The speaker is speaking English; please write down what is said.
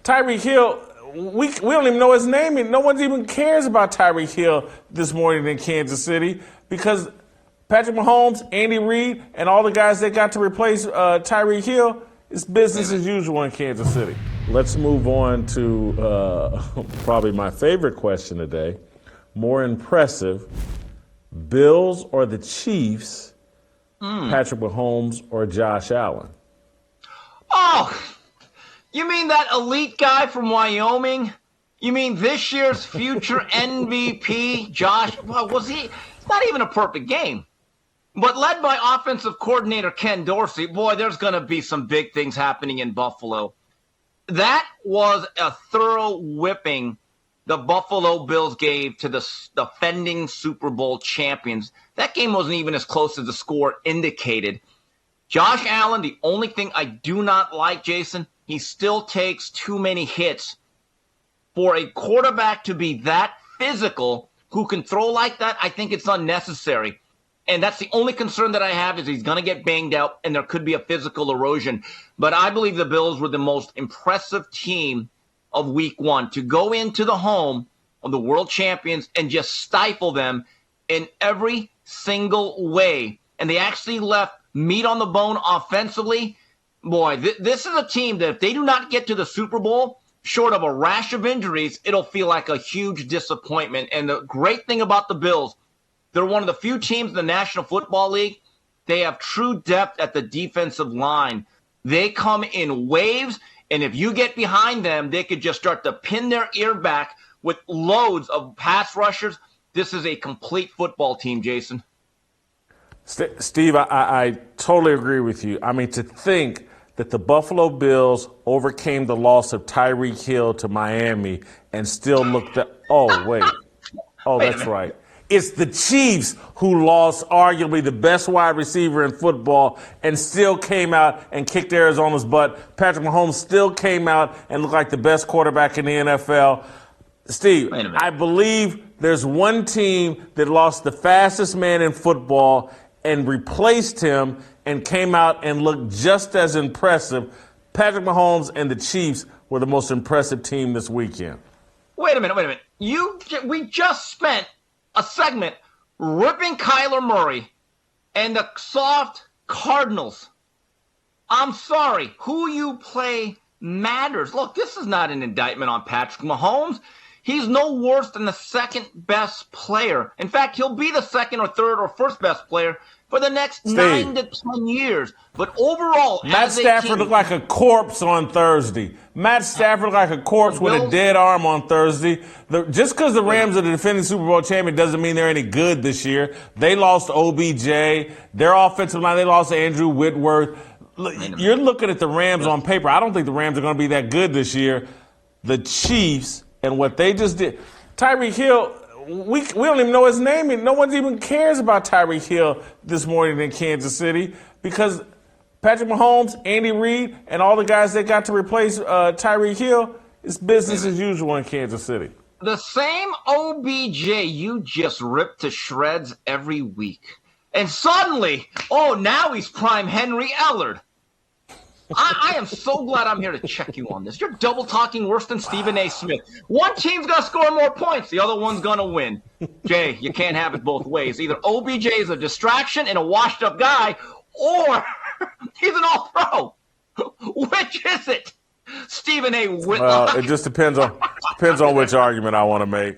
Tyreek Hill, we don't even know his name, and no one even cares about Tyreek Hill this morning in Kansas City because Patrick Mahomes, Andy Reid, and all the guys that got to replace Tyreek Hill, it's business as usual in Kansas City. Let's move on to probably my favorite question today. More impressive, Bills or the Chiefs, Patrick Mahomes or Josh Allen? Oh, you mean that elite guy from Wyoming? You mean this year's future MVP, Josh? Well, was he? It's not even a perfect game. But led by offensive coordinator Ken Dorsey, boy, there's going to be some big things happening in Buffalo. That was a thorough whipping the Buffalo Bills gave to the defending Super Bowl champions. That game wasn't even as close as the score indicated. Josh Allen, the only thing I do not like, Jason, he still takes too many hits. For a quarterback to be that physical, who can throw like that, I think it's unnecessary. And that's the only concern that I have is he's going to get banged out and there could be a physical erosion. But I believe the Bills were the most impressive team of week one to go into the home of the world champions and just stifle them in every single way. And they actually left meat on the bone offensively. Boy, this is a team that if they do not get to the Super Bowl, short of a rash of injuries, it'll feel like a huge disappointment. And the great thing about the Bills, they're one of the few teams in the National Football League. They have true depth at the defensive line. They come in waves, and if you get behind them, they could just start to pin their ear back with loads of pass rushers. This is a complete football team, Jason. Steve, I totally agree with you. I mean, to think that the Buffalo Bills overcame the loss of Tyreek Hill to Miami and still looked at, that's right. It's the Chiefs who lost arguably the best wide receiver in football and still came out and kicked Arizona's butt. Patrick Mahomes still came out and looked like the best quarterback in the NFL. Steve, I believe there's one team that lost the fastest man in football and replaced him and came out and looked just as impressive. Patrick Mahomes and the Chiefs were the most impressive team this weekend. Wait a minute. We just spent a segment ripping Kyler Murray and the soft Cardinals. I'm sorry. Who you play matters. Look, this is not an indictment on Patrick Mahomes. He's no worse than the second best player. In fact, he'll be the second or third or first best player for the next 9 to 10 years. But overall, Matt Stafford looked like a corpse on Thursday. Matt Stafford looked like a corpse with a dead arm on Thursday. Just because the Rams are the defending Super Bowl champion doesn't mean they're any good this year. They lost OBJ. Their offensive line, they lost Andrew Whitworth. You're looking at the Rams on paper. I don't think the Rams are going to be that good this year. The Chiefs and what they just did. Tyreek Hill, we don't even know his name, and no one even cares about Tyreek Hill this morning in Kansas City because Patrick Mahomes, Andy Reid, and all the guys that got to replace Tyreek Hill, it's business as usual in Kansas City. The same OBJ you just ripped to shreds every week. And suddenly, now he's prime Henry Ellard. I am so glad I'm here to check you on this. You're double talking worse than Stephen A. Smith. One team's going to score more points. The other one's going to win. Jay, you can't have it both ways. Either OBJ is a distraction and a washed-up guy, or he's an all-pro. Which is it? Stephen A. Whitlock. Well, it just depends on which argument I want to make.